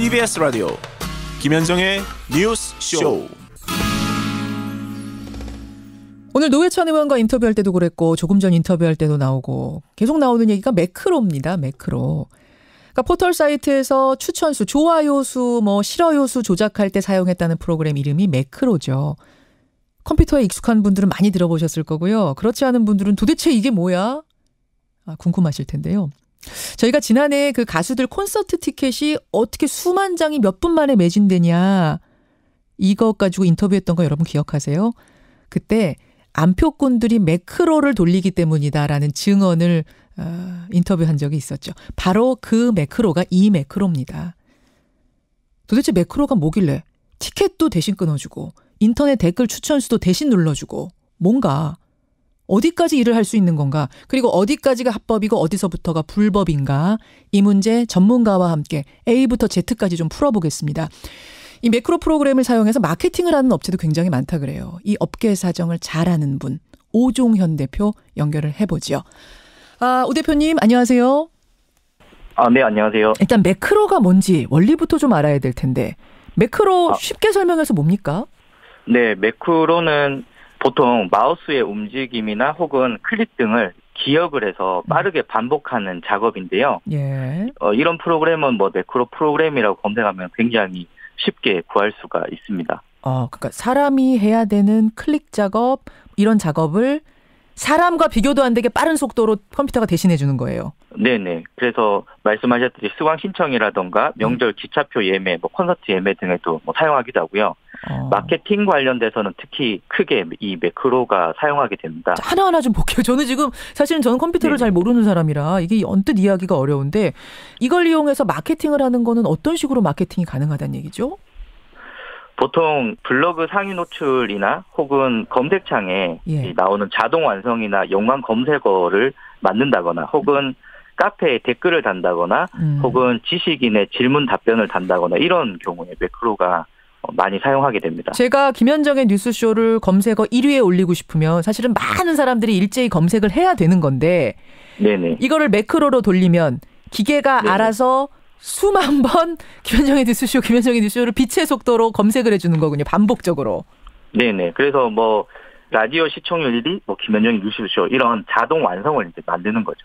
TBS 라디오 김현정의 뉴스 쇼. 오늘 노회찬 의원과 인터뷰할 때도 그랬고 조금 전 인터뷰할 때도 나오고 계속 나오는 얘기가 매크로입니다. 매크로. 그러니까 포털 사이트에서 추천수, 좋아요 수, 싫어요 수 조작할 때 사용했다는 프로그램 이름이 매크로죠. 컴퓨터에 익숙한 분들은 많이 들어보셨을 거고요. 그렇지 않은 분들은 도대체 이게 뭐야? 궁금하실 텐데요. 저희가 지난해 그 가수들 콘서트 티켓이 어떻게 수만 장이 몇 분 만에 매진되냐 이것 가지고 인터뷰했던 거 여러분 기억하세요? 그때 안표꾼들이 매크로를 돌리기 때문이다라는 증언을 인터뷰한 적이 있었죠. 바로 그 매크로가 이 매크로입니다. 도대체 매크로가 뭐길래 티켓도 대신 끊어주고 인터넷 댓글 추천수도 대신 눌러주고 뭔가 어디까지 일을 할 수 있는 건가? 그리고 어디까지가 합법이고 어디서부터가 불법인가? 이 문제 전문가와 함께 A부터 Z까지 좀 풀어보겠습니다. 이 매크로 프로그램을 사용해서 마케팅을 하는 업체도 굉장히 많다 그래요. 이 업계 사정을 잘 아는 분, 오종현 대표 연결을 해보죠. 오 대표님 안녕하세요. 네, 안녕하세요. 일단 매크로가 뭔지 원리부터 좀 알아야 될 텐데 매크로 쉽게 설명해서 뭡니까? 네, 매크로는 보통 마우스의 움직임이나 혹은 클릭 등을 기억을 해서 빠르게 반복하는 작업인데요. 예. 이런 프로그램은 매크로 프로그램이라고 검색하면 굉장히 쉽게 구할 수가 있습니다. 그러니까 사람이 해야 되는 클릭 작업, 이런 작업을 사람과 비교도 안 되게 빠른 속도로 컴퓨터가 대신해 주는 거예요. 네네. 그래서 말씀하셨듯이 수강 신청이라던가 명절 기차표 예매, 콘서트 예매 등에도 사용하기도 하고요. 마케팅 관련돼서는 특히 크게 이 매크로가 사용하게 됩니다. 하나하나 좀 볼게요. 저는 컴퓨터를 잘 모르는 사람이라 이게 언뜻 이해하기가 어려운데 이걸 이용해서 마케팅을 하는 거는 어떤 식으로 마케팅이 가능하다는 얘기죠? 보통 블로그 상위 노출이나 혹은 검색창에 나오는 자동 완성이나 연관 검색어를 만든다거나 혹은 카페에 댓글을 단다거나 혹은 지식인의 질문 답변을 단다거나 이런 경우에 매크로가 많이 사용하게 됩니다. 제가 김현정의 뉴스쇼를 검색어 1위에 올리고 싶으면 사실은 많은 사람들이 일제히 검색을 해야 되는 건데 네네. 이거를 매크로로 돌리면 기계가 네네. 알아서 수만 번 김현정의 뉴스쇼를 빛의 속도로 검색을 해주는 거군요. 반복적으로. 네네. 그래서 라디오 시청률 1위, 김현정의 뉴스쇼 이런 자동 완성을 이제 만드는 거죠.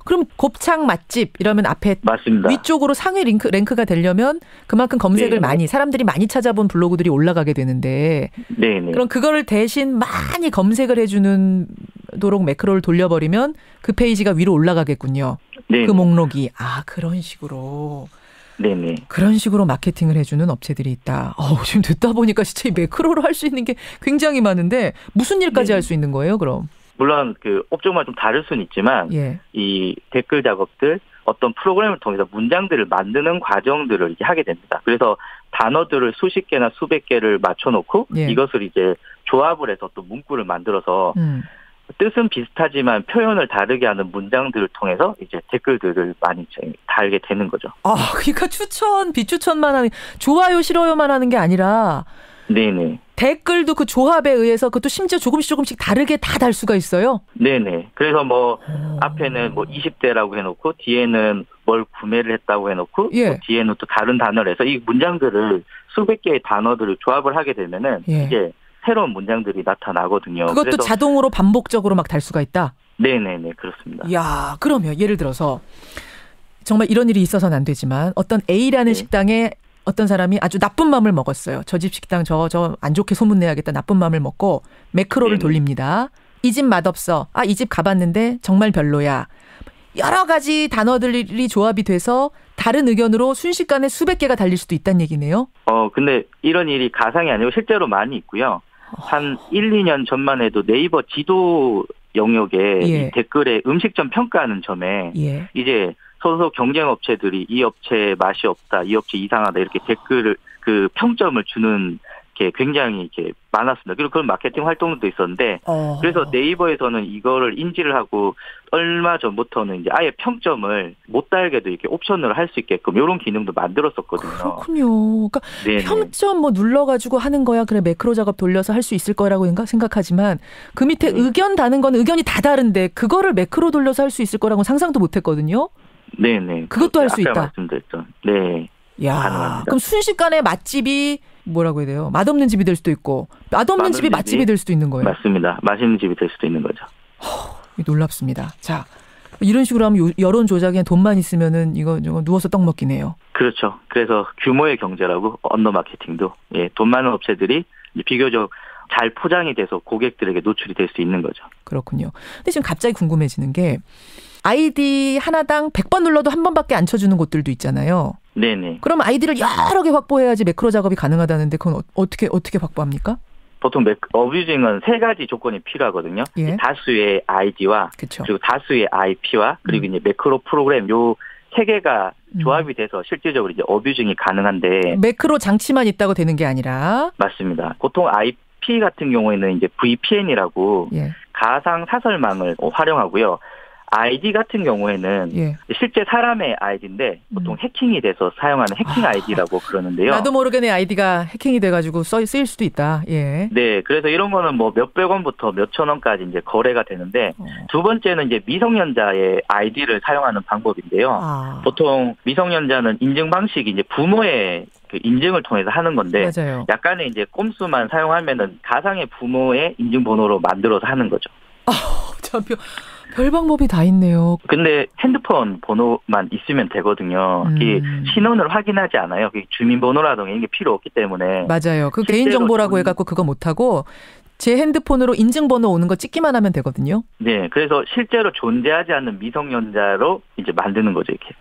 그럼 곱창 맛집 이러면 앞에 맞습니다. 위쪽으로 상위 랭크가 되려면 그만큼 검색을 네네. 사람들이 많이 찾아본 블로그들이 올라가게 되는데 네네. 그럼 그거를 대신 많이 검색을 해주는 도록 매크로를 돌려버리면 그 페이지가 위로 올라가겠군요. 네네. 그 목록이. 그런 식으로. 네네. 그런 식으로 마케팅을 해주는 업체들이 있다. 지금 듣다 보니까 진짜 이 매크로로 할 수 있는 게 굉장히 많은데 무슨 일까지 할 수 있는 거예요, 그럼? 물론 그 업종마다 좀 다를 수는 있지만 이 댓글 작업들 어떤 프로그램을 통해서 문장들을 만드는 과정들을 이제 하게 됩니다. 그래서 단어들을 수십 개나 수백 개를 맞춰놓고 이것을 이제 조합을 해서 또 문구를 만들어서 뜻은 비슷하지만 표현을 다르게 하는 문장들을 통해서 이제 댓글들을 많이 달게 되는 거죠. 그러니까 비추천만 하는, 좋아요, 싫어요만 하는 게 아니라 네네. 댓글도 그 조합에 의해서 그것도 심지어 조금씩 다르게 다 달 수가 있어요? 네네. 그래서 앞에는 20대라고 해놓고 뒤에는 뭘 구매를 했다고 해놓고 또 뒤에는 또 다른 단어를 해서 이 문장들을 수백 개의 단어들을 조합을 하게 되면은 이게 새로운 문장들이 나타나거든요. 그것도 자동으로 반복적으로 막 달 수가 있다? 네네네, 그렇습니다. 그러면 예를 들어서 정말 이런 일이 있어서는 안 되지만 어떤 A라는 식당에 어떤 사람이 아주 나쁜 맘을 먹었어요. 저 집 식당 저 안 좋게 소문내야겠다 나쁜 맘을 먹고 매크로를 돌립니다. 이 집 맛없어. 이 집 가봤는데 정말 별로야. 여러 가지 단어들이 조합이 돼서 다른 의견으로 순식간에 수백 개가 달릴 수도 있다는 얘기네요. 근데 이런 일이 가상이 아니고 실제로 많이 있고요. 한 1, 2년 전만 해도 네이버 지도 영역에 이 댓글에 음식점 평가하는 점에 이제 소속 경쟁 업체들이 이 업체 맛이 없다, 이 업체 이상하다 이렇게 댓글을 그 평점을 주는 게 굉장히 이렇게 많았습니다. 그리고 그런 마케팅 활동도 있었는데 그래서 네이버에서는 이거를 인지를 하고 얼마 전부터는 이제 아예 평점을 못 달게도 이렇게 옵션으로 할 수 있게끔 이런 기능도 만들었었거든요. 그렇군요. 그러니까 네네. 평점 눌러가지고 하는 거야. 그래 매크로 작업 돌려서 할 수 있을 거라고 생각하지만 그 밑에 의견 다는 건 의견이 다 다른데 그거를 매크로 돌려서 할 수 있을 거라고 상상도 못했거든요. 네네. 그것도 할 수 있다. 말씀드렸죠. 네. 가능합니다. 그럼 순식간에 맛집이 뭐라고 해야 돼요? 맛없는 집이 될 수도 있고 맛없는 집이 맛집이 될 수도 있는 거예요. 맞습니다. 맛있는 집이 될 수도 있는 거죠. 놀랍습니다. 자, 이런 식으로 하면 여론 조작에 돈만 있으면은 이거 누워서 떡 먹기네요. 그렇죠. 그래서 규모의 경제라고 언더 마케팅도 돈 많은 업체들이 비교적 잘 포장이 돼서 고객들에게 노출이 될 수 있는 거죠. 그렇군요. 근데 지금 갑자기 궁금해지는 게 아이디 하나당 100번 눌러도 한 번밖에 안 쳐주는 곳들도 있잖아요. 네네. 그럼 아이디를 여러 개 확보해야지 매크로 작업이 가능하다는데 그건 어떻게 확보합니까? 보통 어뷰징은 3가지 조건이 필요하거든요. 예. 다수의 아이디와 그쵸. 그리고 다수의 IP와 그리고 이제 매크로 프로그램 요 3개가 조합이 돼서 실질적으로 이제 어뷰징이 가능한데 매크로 장치만 있다고 되는 게 아니라 맞습니다. 보통 IP 같은 경우에는 이제 VPN이라고 예. 가상 사설망을 활용하고요. 아이디 같은 경우에는 실제 사람의 아이디인데 보통 해킹이 돼서 사용하는 해킹 아이디라고 그러는데요. 나도 모르게 내 아이디가 해킹이 돼가지고 쓰일 수도 있다. 예. 네, 그래서 이런 거는 뭐 몇백 원부터 몇천 원까지 이제 거래가 되는데 두 번째는 이제 미성년자의 아이디를 사용하는 방법인데요. 보통 미성년자는 인증 방식이 이제 부모의 그 인증을 통해서 하는 건데 맞아요. 약간의 이제 꼼수만 사용하면은 가상의 부모의 인증번호로 만들어서 하는 거죠. 참 별 방법이 다 있네요. 근데 핸드폰 번호만 있으면 되거든요. 이 신원을 확인하지 않아요. 주민번호라든가 이런 게 필요 없기 때문에. 맞아요. 그 개인정보라고 해갖고 그거 못하고 제 핸드폰으로 인증번호 오는 거 찍기만 하면 되거든요. 네. 그래서 실제로 존재하지 않는 미성년자로 이제 만드는 거죠, 이렇게.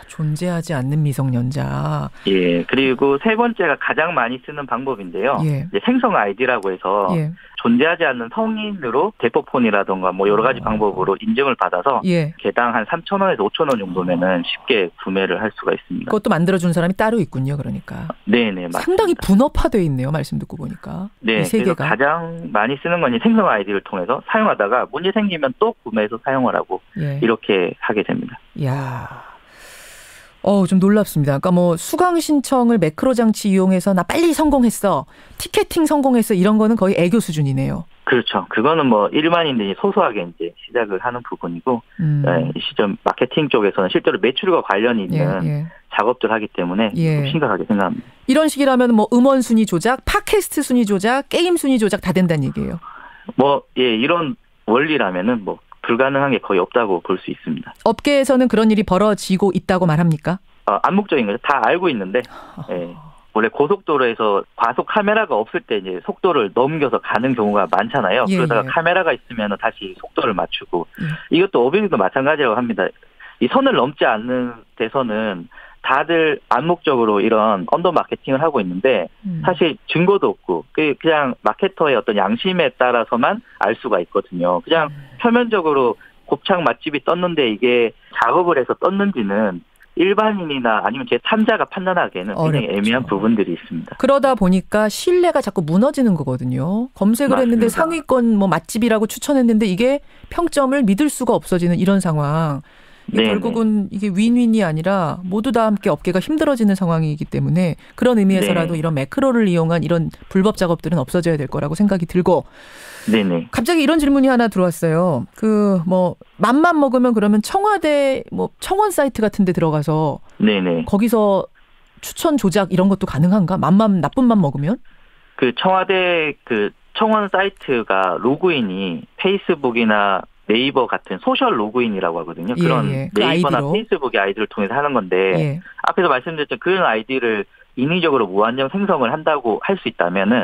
존재하지 않는 미성년자. 예. 그리고 세 번째가 가장 많이 쓰는 방법인데요. 예. 이제 생성 아이디라고 해서 존재하지 않는 성인으로 대포폰이라든가 뭐 여러 가지 방법으로 인증을 받아서 개당 한 3,000원에서 5,000원 정도면은 쉽게 구매를 할 수가 있습니다. 그것도 만들어준 사람이 따로 있군요, 그러니까. 네네, 맞습니다. 상당히 분업화되어 있네요, 말씀 듣고 보니까. 네, 이 세 그래서 개가. 가장 많이 쓰는 건 생성 아이디를 통해서 사용하다가 문제 생기면 또 구매해서 사용을 하고 이렇게 하게 됩니다. 이야. 좀 놀랍습니다. 그러니까 뭐 수강 신청을 매크로 장치 이용해서 나 빨리 성공했어. 티켓팅 성공했어. 이런 거는 거의 애교 수준이네요. 그렇죠. 그거는 뭐 일반인들이 소소하게 이제 시작을 하는 부분이고 이 시점 마케팅 쪽에서는 실제로 매출과 관련이 있는 작업들 하기 때문에 좀 심각하게 생각합니다. 이런 식이라면 뭐 음원 순위 조작, 팟캐스트 순위 조작, 게임 순위 조작 다 된다는 얘기예요. 이런 원리라면은 뭐 불가능한 게 거의 없다고 볼 수 있습니다. 업계에서는 그런 일이 벌어지고 있다고 말합니까? 암묵적인 거죠. 다 알고 있는데 원래 고속도로에서 과속 카메라가 없을 때 이제 속도를 넘겨서 가는 경우가 많잖아요. 그러다가 카메라가 있으면 다시 속도를 맞추고 이것도 어뷰징도 마찬가지라고 합니다. 이 선을 넘지 않는 데서는 다들 암묵적으로 이런 언더 마케팅을 하고 있는데 사실 증거도 없고 그냥 마케터의 어떤 양심에 따라서만 알 수가 있거든요. 그냥 표면적으로 곱창 맛집이 떴는데 이게 작업을 해서 떴는지는 일반인이나 아니면 제3자가 판단하기에는 굉장히 애매한 부분들이 있습니다. 그러다 보니까 신뢰가 자꾸 무너지는 거거든요. 검색을 맞습니다. 했는데 상위권 뭐 맛집이라고 추천했는데 이게 평점을 믿을 수가 없어지는 이런 상황. 결국은 이게 윈윈이 아니라 모두 다 함께 업계가 힘들어지는 상황이기 때문에 그런 의미에서라도 이런 매크로를 이용한 이런 불법 작업들은 없어져야 될 거라고 생각이 들고 네네. 갑자기 이런 질문이 하나 들어왔어요. 맘만 먹으면 그러면 청와대 청원 사이트 같은 데 들어가서 거기서 추천 조작 이런 것도 가능한가? 나쁜 맘 먹으면? 청와대 청원 사이트가 로그인이 페이스북이나 네이버 같은 소셜 로그인이라고 하거든요. 그런 네이버나 페이스북의 아이디를 통해서 하는 건데 앞에서 말씀드렸던 그런 아이디를 인위적으로 무한정 생성을 한다고 할 수 있다면은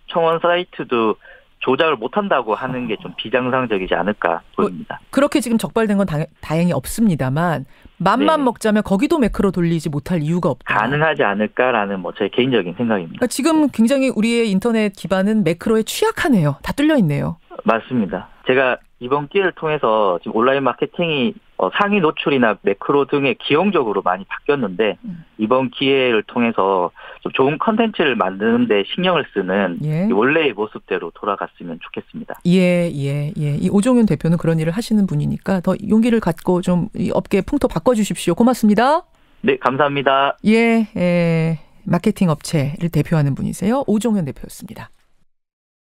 청원 사이트도 조작을 못한다고 하는 게 좀 비정상적이지 않을까 보입니다. 그렇게 지금 적발된 건 다행히 없습니다만 맘만 먹자면 거기도 매크로 돌리지 못할 이유가 없다. 가능하지 않을까라는 제 개인적인 생각입니다. 그러니까 지금 굉장히 우리의 인터넷 기반은 매크로에 취약하네요. 다 뚫려 있네요. 맞습니다. 제가 이번 기회를 통해서 지금 온라인 마케팅이 상위 노출이나 매크로 등의 기용적으로 많이 바뀌었는데 이번 기회를 통해서 좀 좋은 컨텐츠를 만드는 데 신경을 쓰는 원래의 모습대로 돌아갔으면 좋겠습니다. 이 오종윤 대표는 그런 일을 하시는 분이니까 더 용기를 갖고 좀 이 업계 풍토 바꿔주십시오. 고맙습니다. 네, 감사합니다. 마케팅 업체를 대표하는 분이세요. 오종윤 대표였습니다.